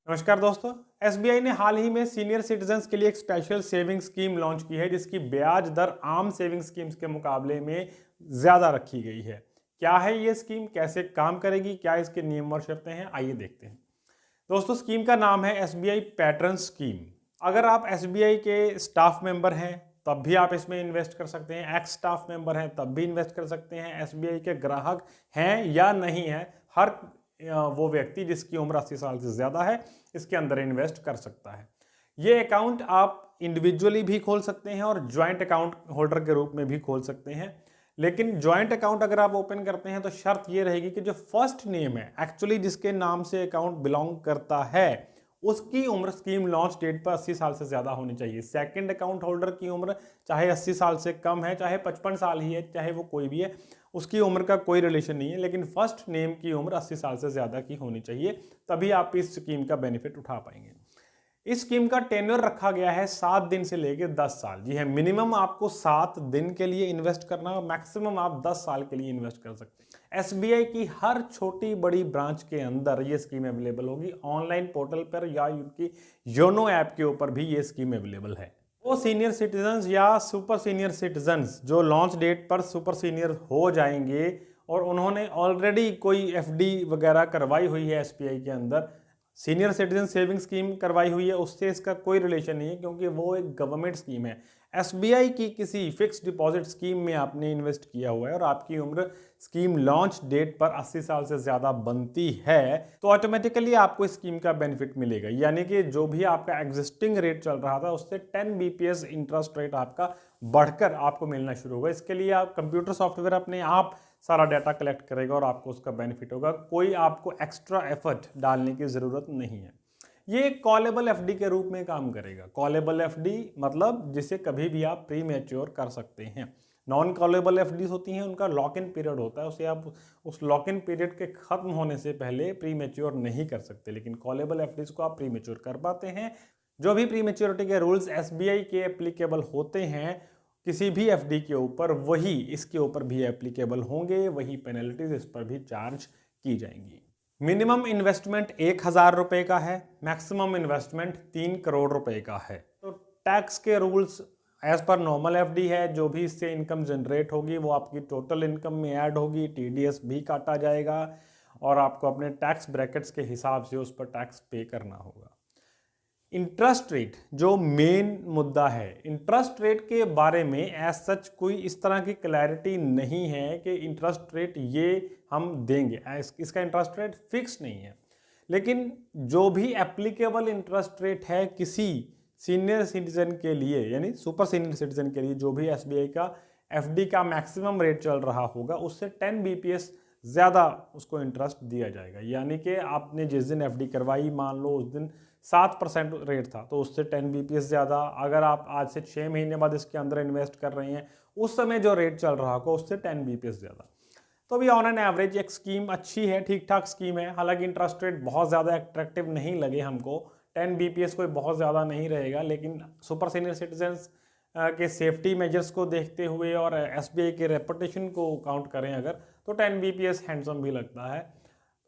नमस्कार दोस्तों। एसबीआई ने हाल ही में सीनियर सिटीजन्स के लिए एक स्पेशल सेविंग स्कीम लॉन्च की है जिसकी ब्याज दर आम सेविंग स्कीम्स के मुकाबले में ज़्यादा रखी गई है। क्या है ये स्कीम, कैसे काम करेगी, क्या इसके नियम और शर्तें हैं, आइए देखते हैं। दोस्तों, स्कीम का नाम है एसबीआई पैटर्न स्कीम। अगर आप एसबीआई के स्टाफ मेंबर हैं तब भी आप इसमें इन्वेस्ट कर सकते हैं, एक्स स्टाफ मेंबर हैं तब भी इन्वेस्ट कर सकते हैं, एसबीआई के ग्राहक हैं या नहीं हैं, हर वो व्यक्ति जिसकी उम्र 80 साल से ज़्यादा है इसके अंदर इन्वेस्ट कर सकता है। ये अकाउंट आप इंडिविजुअली भी खोल सकते हैं और ज्वाइंट अकाउंट होल्डर के रूप में भी खोल सकते हैं। लेकिन ज्वाइंट अकाउंट अगर आप ओपन करते हैं तो शर्त ये रहेगी कि जो फर्स्ट नेम है, एक्चुअली जिसके नाम से अकाउंट बिलोंग करता है, उसकी उम्र स्कीम लॉन्च डेट पर 80 साल से ज़्यादा होनी चाहिए। सेकंड अकाउंट होल्डर की उम्र चाहे 80 साल से कम है, चाहे 55 साल ही है, चाहे वो कोई भी है, उसकी उम्र का कोई रिलेशन नहीं है। लेकिन फर्स्ट नेम की उम्र 80 साल से ज़्यादा की होनी चाहिए, तभी आप इस स्कीम का बेनिफिट उठा पाएंगे। इस स्कीम का टेन्योर रखा गया है 7 दिन से लेकर 10 साल। जी है, मिनिमम आपको 7 दिन के लिए इन्वेस्ट करना और मैक्सिमम आप 10 साल के लिए इन्वेस्ट कर सकते हैं। एसबीआई की हर छोटी बड़ी ब्रांच के अंदर ये स्कीम अवेलेबल होगी, ऑनलाइन पोर्टल पर या उनकी योनो ऐप के ऊपर भी ये स्कीम अवेलेबल है। वो सीनियर सिटीजन्स या सुपर सीनियर सिटीजन्स जो लॉन्च डेट पर सुपर सीनियर हो जाएंगे और उन्होंने ऑलरेडी कोई एफडी वगैरह करवाई हुई है एसबीआई के अंदर, सीनियर सिटीजन सेविंग स्कीम करवाई हुई है, उससे इसका कोई रिलेशन नहीं है क्योंकि वो एक गवर्नमेंट स्कीम है। एसबीआई की किसी फिक्स डिपॉजिट स्कीम में आपने इन्वेस्ट किया हुआ है और आपकी उम्र स्कीम लॉन्च डेट पर 80 साल से ज़्यादा बनती है तो ऑटोमेटिकली आपको इस स्कीम का बेनिफिट मिलेगा। यानी कि जो भी आपका एग्जिस्टिंग रेट चल रहा था उससे 10 बीपीएस इंटरेस्ट रेट आपका बढ़कर आपको मिलना शुरू होगा। इसके लिए आप कंप्यूटर सॉफ्टवेयर अपने आप सारा डाटा कलेक्ट करेगा और आपको उसका बेनिफिट होगा। कोई आपको एक्स्ट्रा एफर्ट डालने की ज़रूरत नहीं है। ये कॉलेबल एफडी के रूप में काम करेगा। कॉलेबल एफडी मतलब जिसे कभी भी आप प्री मैच्योर कर सकते हैं। नॉन कॉलेबल एफडीज होती हैं, उनका लॉक इन पीरियड होता है, उसे आप उस लॉक इन पीरियड के खत्म होने से पहले प्री मैच्योर नहीं कर सकते। लेकिन कॉलेबल एफडीज को आप प्री मैच्योर कर पाते हैं। जो भी प्री मैच्योरिटी के रूल्स एसबीआई के एप्लीकेबल होते हैं किसी भी एफडी के ऊपर, वही इसके ऊपर भी एप्लीकेबल होंगे, वही पेनल्टीज इस पर भी चार्ज की जाएंगी। मिनिमम इन्वेस्टमेंट 1000 रुपये का है, मैक्सिमम इन्वेस्टमेंट 3 करोड़ रुपए का है। तो टैक्स के रूल्स एज पर नॉर्मल एफडी है, जो भी इससे इनकम जनरेट होगी वो आपकी टोटल इनकम में ऐड होगी, टीडीएस भी काटा जाएगा और आपको अपने टैक्स ब्रैकेट्स के हिसाब से उस पर टैक्स पे करना होगा। इंटरेस्ट रेट जो मेन मुद्दा है, इंटरेस्ट रेट के बारे में एज सच कोई इस तरह की क्लैरिटी नहीं है कि इंटरेस्ट रेट ये हम देंगे, इसका इंटरेस्ट रेट फिक्स नहीं है। लेकिन जो भी एप्लीकेबल इंटरेस्ट रेट है किसी सीनियर सिटीजन के लिए यानी सुपर सीनियर सिटीजन के लिए, जो भी एसबीआई का एफडी का मैक्सिमम रेट चल रहा होगा उससे 10 बीपीएस ज़्यादा उसको इंटरेस्ट दिया जाएगा। यानी कि आपने जिस दिन एफडी करवाई, मान लो उस दिन 7% रेट था तो उससे 10 बीपीएस ज़्यादा। अगर आप आज से 6 महीने बाद इसके अंदर इन्वेस्ट कर रहे हैं उस समय जो रेट चल रहा होगा उससे 10 बीपीएस ज़्यादा। तो अभी ऑन एन एवरेज एक स्कीम अच्छी है, ठीक ठाक स्कीम है। हालांकि इंटरेस्ट रेट बहुत ज़्यादा अट्रैक्टिव नहीं लगे हमको, 10 बीपीएस कोई बहुत ज़्यादा नहीं रहेगा, लेकिन सुपर सीनियर सिटीजन्स के सेफ्टी मेजर्स को देखते हुए और एसबीआई के रेपुटेशन को काउंट करें अगर, तो 10 बीपीएस हैंडसम भी लगता है।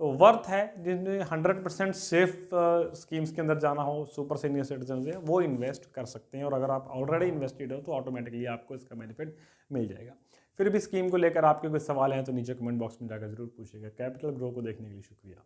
तो वर्थ है, जिन्हें 100% सेफ स्कीम्स के अंदर जाना हो, सुपर सीनियर सिटीजन से वो इन्वेस्ट कर सकते हैं। और अगर आप ऑलरेडी इन्वेस्टेड हो तो ऑटोमेटिकली आपको इसका बेनिफिट मिल जाएगा। फिर भी स्कीम को लेकर आपके कोई सवाल हैं तो नीचे कमेंट बॉक्स में जाकर जरूर पूछिएगा। कैपिटल ग्रो को देखने के लिए शुक्रिया।